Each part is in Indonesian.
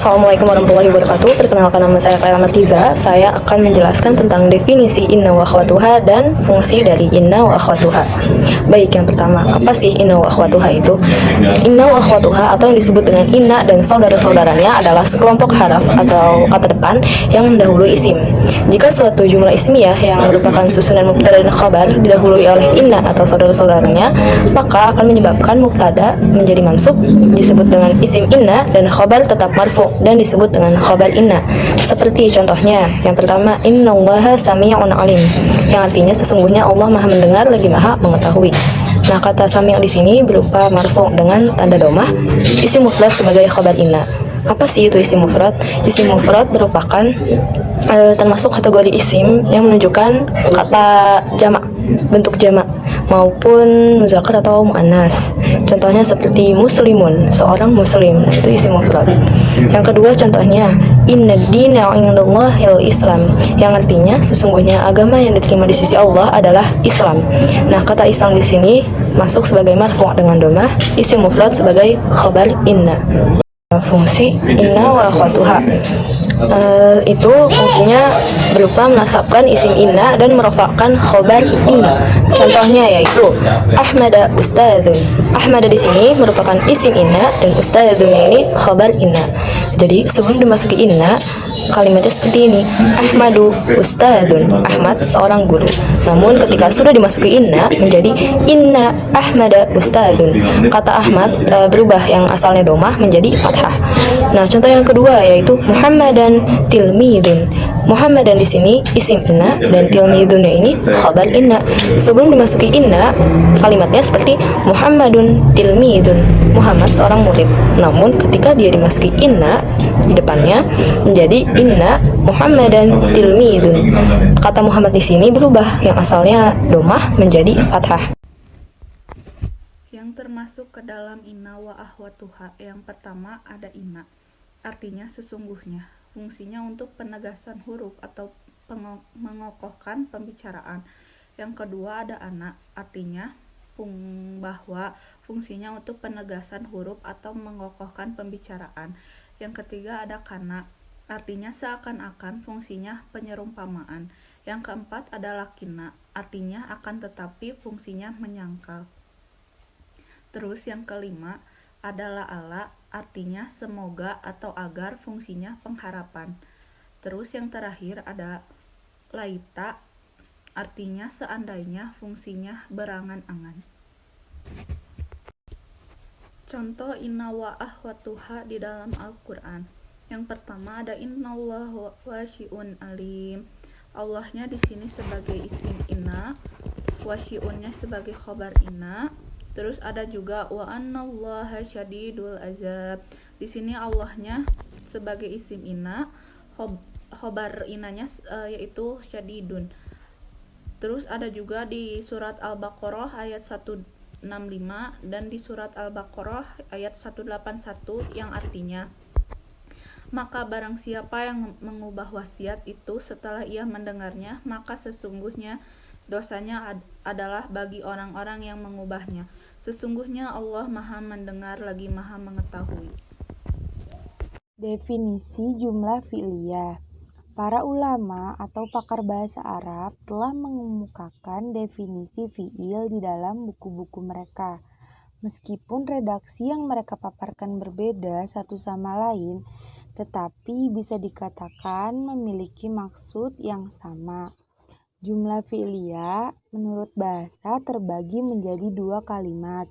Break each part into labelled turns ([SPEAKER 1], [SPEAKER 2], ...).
[SPEAKER 1] Assalamualaikum warahmatullahi wabarakatuh. Perkenalkan, nama saya Kaila Martiza. Saya akan menjelaskan tentang definisi inna wa akhwatuha dan fungsi dari inna wa akhwatuha. Baik, yang pertama, apa sih inna wa akhwatuha itu? Inna wa akhwatuha atau yang disebut dengan inna dan saudara-saudaranya adalah sekelompok haraf atau kata depan yang mendahului isim. Jika suatu jumlah ismiyah yang merupakan susunan mubtada dan khabar didahului oleh inna atau saudara-saudaranya, maka akan menyebabkan mubtada menjadi mansub disebut dengan isim inna dan khabar tetap marfu dan disebut dengan khabar inna. Seperti contohnya, yang pertama, innallaha sami'un alim, yang artinya sesungguhnya Allah Maha mendengar lagi Maha mengetahui. Nah, kata sami' di sini berupa marfu dengan tanda domah, isim mufrad sebagai khabar inna. Apa sih itu isim mufrad? Isim mufrad merupakan termasuk kategori isim yang menunjukkan kata jamak, bentuk jamak maupun muzakkar atau muannas. Contohnya seperti muslimun, seorang muslim. Nah, itu isim mufrad. Yang kedua contohnya inna dina 'indallahil Islam, yang artinya sesungguhnya agama yang diterima di sisi Allah adalah Islam. Nah, kata Islam di sini masuk sebagai marfu' dengan domah, isim mufrad sebagai khabar inna. Fungsi inna wa akhwatuha itu fungsinya berupa menasabkan isim inna dan merofakkan khobar inna. Contohnya yaitu Ahmada ustadzun. Ahmada di sini merupakan isim inna dan ustadzun ini khobar inna. Jadi sebelum dimasuki inna, kalimatnya seperti ini: Ahmadu ustadzun, Ahmad seorang guru. Namun ketika sudah dimasuki inna menjadi inna Ahmada ustadzun, kata Ahmad berubah yang asalnya domah menjadi fathah. Nah, contoh yang kedua yaitu Muhammadan tilmidun. Muhammadan di sini isim inna dan tilmidunnya ini khabar inna. Sebelum dimasuki inna, kalimatnya seperti Muhammadun tilmidun, Muhammad seorang murid. Namun ketika dia dimasuki inna di depannya menjadi inna Muhammadan tilmidun. Kata Muhammad di sini berubah yang asalnya domah menjadi fathah.
[SPEAKER 2] Yang termasuk ke dalam inna wa akhwatuha, yang pertama ada inna, artinya sesungguhnya. Fungsinya untuk penegasan huruf atau mengokohkan pembicaraan. Yang kedua ada ana, artinya bahwa fungsinya untuk penegasan huruf atau mengokohkan pembicaraan. Yang ketiga ada kana, artinya seakan-akan, fungsinya penyerumpamaan. Yang keempat ada lakina, artinya akan tetapi, fungsinya menyangkal. Terus yang kelima adalah ala, artinya semoga atau agar, fungsinya pengharapan. Terus yang terakhir ada laita, artinya seandainya, fungsinya berangan-angan. Contoh inna wa akhwatuha di dalam Al-Quran. Yang pertama ada innallaha wasyi'un alim. Allahnya di sini sebagai isim inna, wasyi'unnya sebagai khabar inna. Terus ada juga wa annallaha syadidul azab. Di sini Allahnya sebagai isim inna, khobar inanya yaitu syadidun. Terus ada juga di surat Al-Baqarah ayat 165 dan di surat Al-Baqarah ayat 181 yang artinya, maka barang siapa yang mengubah wasiat itu setelah ia mendengarnya, maka sesungguhnya dosanya adalah bagi orang-orang yang mengubahnya. Sesungguhnya Allah Maha mendengar lagi Maha mengetahui.
[SPEAKER 3] Definisi jumlah fi'liyah. Para ulama atau pakar bahasa Arab telah mengemukakan definisi fi'il di dalam buku-buku mereka. Meskipun redaksi yang mereka paparkan berbeda satu sama lain, tetapi bisa dikatakan memiliki maksud yang sama. Jumlah fi'liyah menurut bahasa terbagi menjadi dua kalimat,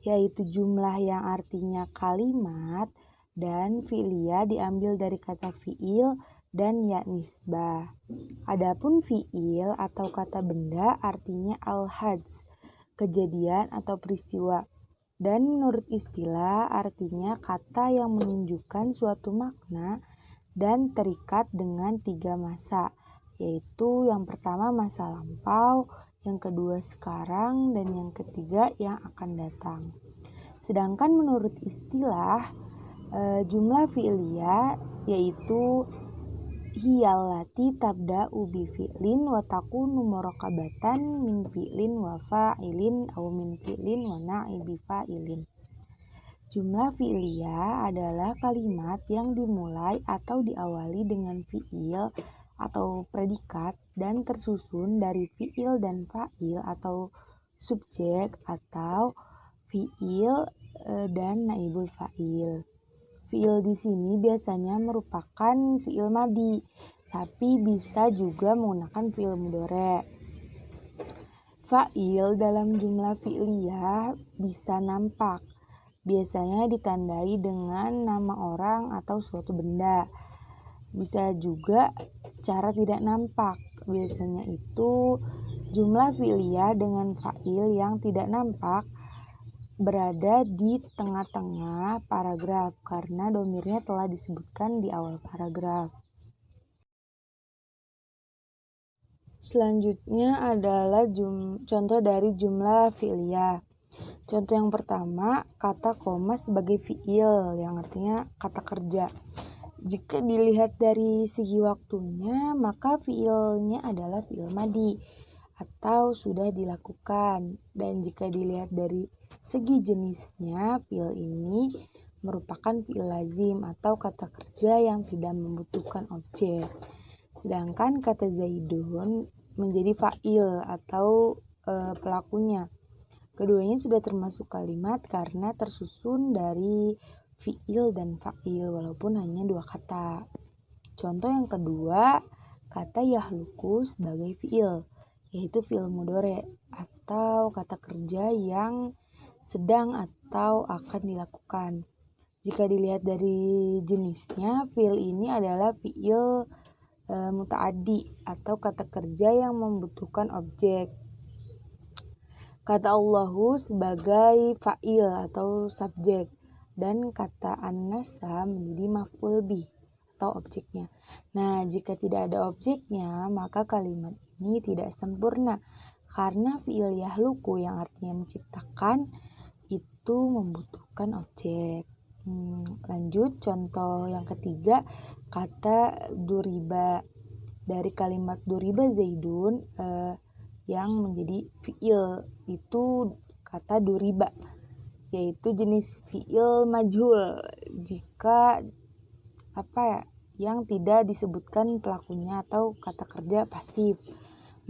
[SPEAKER 3] yaitu jumlah yang artinya kalimat dan fi'liyah diambil dari kata fi'il dan ya nisbah. Adapun fi'il atau kata benda artinya al-hadz, kejadian atau peristiwa. Dan menurut istilah artinya kata yang menunjukkan suatu makna dan terikat dengan tiga masa, yaitu yang pertama masa lampau, yang kedua sekarang, dan yang ketiga yang akan datang. Sedangkan menurut istilah jumlah fi'liyah yaitu hiyallati tabda'u bi fi'lin wa takunu murakabatan min fi'lin wa fa'ilin au min fi'lin wa na'ibi fa'ilin. Jumlah fi'liyah adalah kalimat yang dimulai atau diawali dengan fi'il atau predikat dan tersusun dari fi'il dan fa'il atau subjek atau fi'il dan naibul fa'il. Fi'il di sini biasanya merupakan fi'il madi, tapi bisa juga menggunakan fi'il mudhari'. Fa'il dalam jumlah fi'liyah bisa nampak, biasanya ditandai dengan nama orang atau suatu benda. Bisa juga secara tidak nampak, biasanya itu jumlah fi'liyah dengan fa'il yang tidak nampak berada di tengah-tengah paragraf karena domirnya telah disebutkan di awal paragraf. Selanjutnya adalah contoh dari jumlah fi'liyah. Contoh yang pertama, kata koma sebagai fi'il yang artinya kata kerja. Jika dilihat dari segi waktunya, maka fi'ilnya adalah fi'il madi atau sudah dilakukan. Dan jika dilihat dari segi jenisnya, fi'il ini merupakan fi'il lazim atau kata kerja yang tidak membutuhkan objek. Sedangkan kata Zaidun menjadi fa'il atau pelakunya. Keduanya sudah termasuk kalimat karena tersusun dari fi'il dan fa'il walaupun hanya dua kata. Contoh yang kedua, kata yahluku sebagai fi'il, yaitu fi'il mudhari' atau kata kerja yang sedang atau akan dilakukan. Jika dilihat dari jenisnya, fi'il ini adalah fi'il muta'addi atau kata kerja yang membutuhkan objek. Kata Allahu sebagai fa'il atau subjek dan kata an-nasa menjadi maf'ul bih atau objeknya. Nah, jika tidak ada objeknya, maka kalimat ini tidak sempurna karena fi'il yahluku yang artinya menciptakan itu membutuhkan objek. Lanjut, contoh yang ketiga, kata duriba. Dari kalimat duriba Zaidun yang menjadi fi'il itu kata duriba, yaitu jenis fi'il majhul jika yang tidak disebutkan pelakunya atau kata kerja pasif.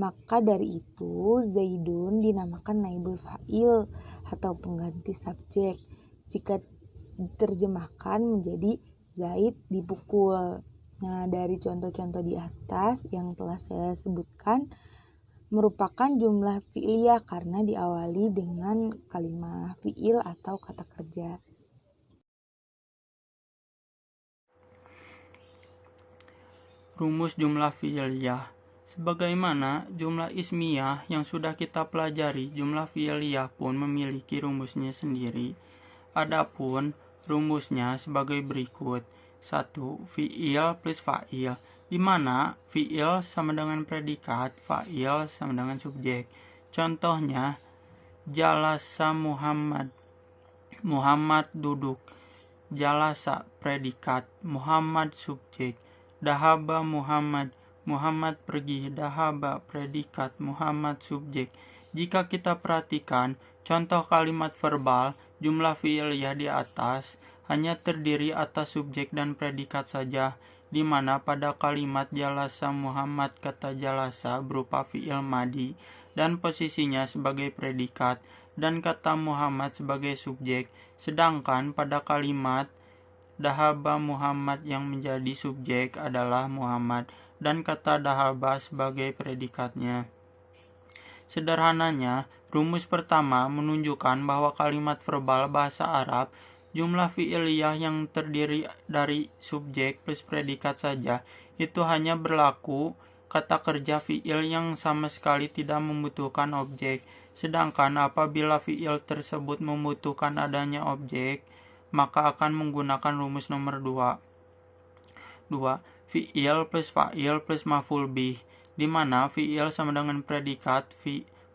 [SPEAKER 3] Maka dari itu Zaidun dinamakan naibul fa'il atau pengganti subjek jika diterjemahkan menjadi Zaid dipukul. Nah, dari contoh-contoh di atas yang telah saya sebutkan merupakan jumlah fi'liyah karena diawali dengan kalimat fi'il atau kata kerja.
[SPEAKER 4] Rumus jumlah fi'liyah. Sebagaimana jumlah ismiyah yang sudah kita pelajari, jumlah fi'liyah pun memiliki rumusnya sendiri. Adapun rumusnya sebagai berikut. 1. Fi'il plus fa'il, di mana fi'il sama dengan predikat, fa'il sama dengan subjek. Contohnya, jalasa Muhammad, Muhammad duduk. Jalasa predikat, Muhammad subjek. Dahaba Muhammad, Muhammad pergi. Dahaba predikat, Muhammad subjek. Jika kita perhatikan contoh kalimat verbal, jumlah fi'liyah di atas hanya terdiri atas subjek dan predikat saja, di mana pada kalimat jalasa Muhammad kata jalasa berupa fi'il madi dan posisinya sebagai predikat dan kata Muhammad sebagai subjek, sedangkan pada kalimat dahaba Muhammad yang menjadi subjek adalah Muhammad dan kata dahaba sebagai predikatnya. Sederhananya, rumus pertama menunjukkan bahwa kalimat verbal bahasa Arab jumlah fi'liyah yang terdiri dari subjek plus predikat saja itu hanya berlaku kata kerja fi'il yang sama sekali tidak membutuhkan objek. Sedangkan apabila fi'il tersebut membutuhkan adanya objek, maka akan menggunakan rumus nomor 2. Fi'il plus fa'il plus maf'ul bih, di mana fi'il sama dengan predikat,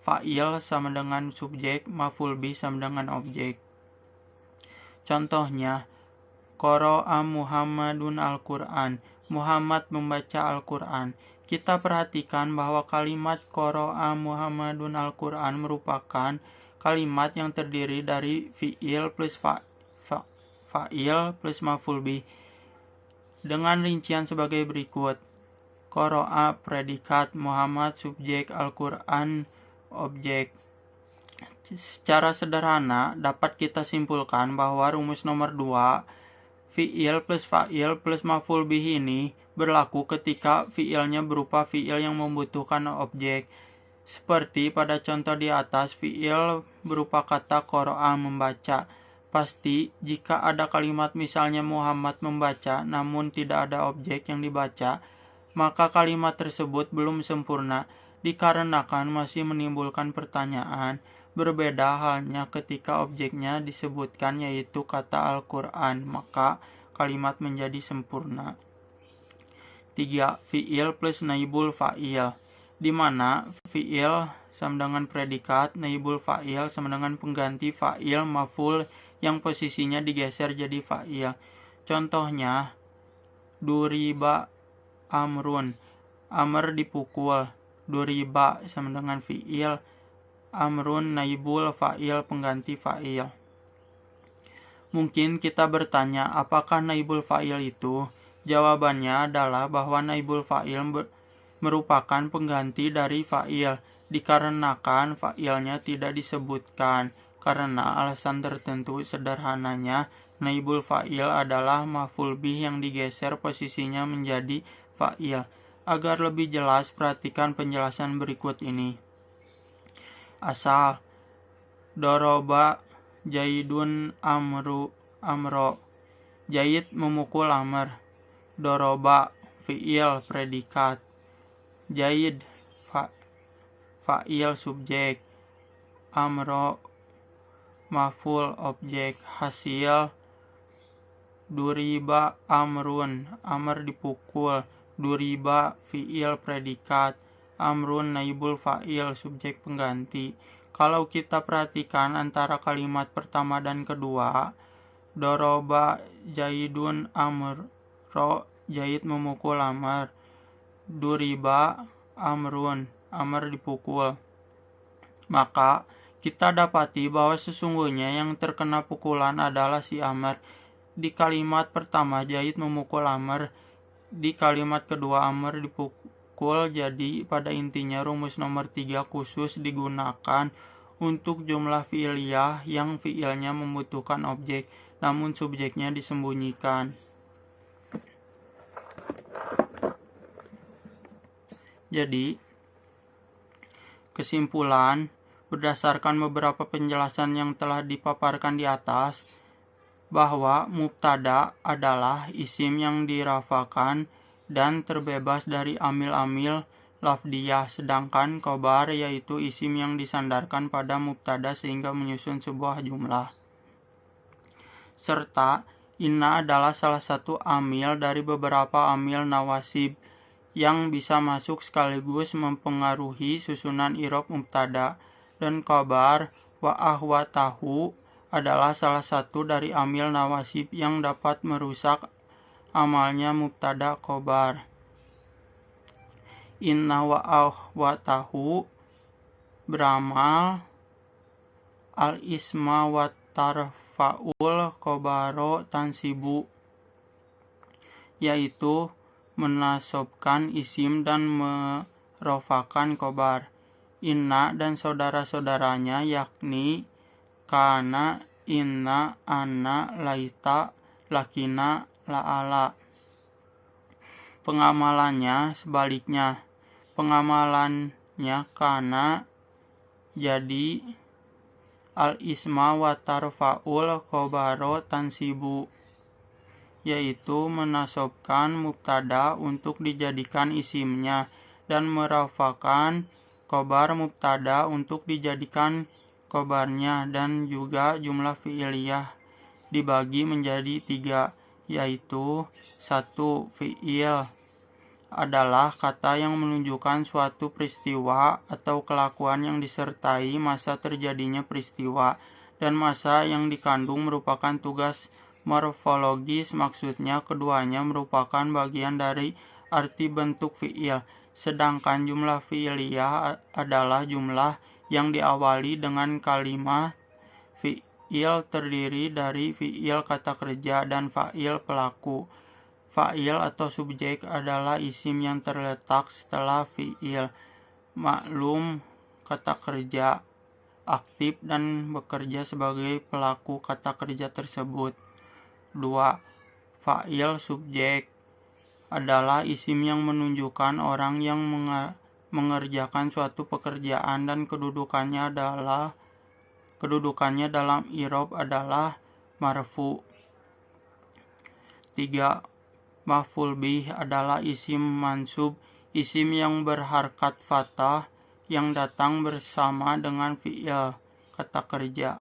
[SPEAKER 4] fa'il sama dengan subjek, maf'ul bih sama dengan objek. Contohnya, qara'a Muhammadun Al-Quran, Muhammad membaca Al-Quran. Kita perhatikan bahwa kalimat qara'a Muhammadun Al-Quran merupakan kalimat yang terdiri dari fi'il plus fa'il plus maf'ul bih dengan rincian sebagai berikut. Qoro'a predikat, Muhammad subjek, Al-Quran objek. Secara sederhana dapat kita simpulkan bahwa rumus nomor 2 fi'il plus fa'il plus maf'ul bih ini berlaku ketika fi'ilnya berupa fi'il yang membutuhkan objek. Seperti pada contoh di atas, fi'il berupa kata qoro'a membaca. Pasti jika ada kalimat misalnya Muhammad membaca namun tidak ada objek yang dibaca, maka kalimat tersebut belum sempurna dikarenakan masih menimbulkan pertanyaan. Berbeda halnya ketika objeknya disebutkan yaitu kata Al-Quran, maka kalimat menjadi sempurna. 3. Fi'il plus naibul fa'il, di mana fi'il sama dengan predikat, naibul fa'il sama dengan pengganti fa'il maf'ul yang posisinya digeser jadi fa'il. Contohnya, duriba amrun, amr dipukul, duriba sama dengan fi'il, amrun naibul fa'il pengganti fa'il. Mungkin kita bertanya, apakah naibul fa'il itu? Jawabannya adalah bahwa naibul fa'il merupakan pengganti dari fa'il, dikarenakan fa'ilnya tidak disebutkan. Karena alasan tertentu, sederhananya naibul fa'il adalah maf'ul bih yang digeser posisinya menjadi fa'il. Agar lebih jelas, perhatikan penjelasan berikut ini. Asal doroba Jaidun amro, Jaid memukul Amr. Doroba fi'il predikat, Jaid fa'il subjek, amro maf'ul objek. Hasil duriba amrun, Amr dipukul, duriba fi'il predikat, amrun naibul fa'il subjek pengganti. Kalau kita perhatikan antara kalimat pertama dan kedua, doroba Jaidun amro, Jaid memukul Amr, duriba amrun, Amr dipukul, maka kita dapati bahwa sesungguhnya yang terkena pukulan adalah si Amr. Di kalimat pertama Jaid memukul Amr, di kalimat kedua Amr dipukul. Jadi pada intinya rumus nomor 3 khusus digunakan untuk jumlah fi'liyah yang fi'ilnya membutuhkan objek namun subjeknya disembunyikan. Jadi kesimpulan, berdasarkan beberapa penjelasan yang telah dipaparkan di atas, bahwa mubtada adalah isim yang dirafakan dan terbebas dari amil-amil lafdiyah, sedangkan khobar yaitu isim yang disandarkan pada mubtada sehingga menyusun sebuah jumlah. Serta inna adalah salah satu amil dari beberapa amil nawasib yang bisa masuk sekaligus mempengaruhi susunan i'rab mubtada, dan khobar wa ahwatahu adalah salah satu dari amil nawasib yang dapat merusak amalnya mubtada khobar. Inna wa ahwatahu beramal al-isma wa tarfa'ul khobaro tansibu, yaitu menasobkan isim dan merofakan khobar. Inna dan saudara-saudaranya yakni kana, inna, anna, laita, lakina, la'ala. Pengamalannya sebaliknya. Pengamalannya kana jadi al-isma wa tarfa'ul khobaro tansibu, yaitu menasobkan mubtada untuk dijadikan isimnya dan merafakan khobar mubtada untuk dijadikan khobarnya, dan juga jumlah fi'iliyah dibagi menjadi 3, yaitu 1. Fi'il adalah kata yang menunjukkan suatu peristiwa atau kelakuan yang disertai masa terjadinya peristiwa, dan masa yang dikandung merupakan tugas morfologis, maksudnya keduanya merupakan bagian dari arti bentuk fi'il. Sedangkan jumlah fi'iliyah adalah jumlah yang diawali dengan kalimat Fi'il terdiri dari fi'il kata kerja dan fa'il pelaku. Fa'il atau subjek adalah isim yang terletak setelah fi'il. Maklum kata kerja, aktif dan bekerja sebagai pelaku kata kerja tersebut. 2. Fa'il subjek adalah isim yang menunjukkan orang yang mengerjakan suatu pekerjaan dan kedudukannya dalam i'rab adalah marfu. 3. Maf'ul bih adalah isim mansub, isim yang berharkat fathah yang datang bersama dengan fi'il kata kerja.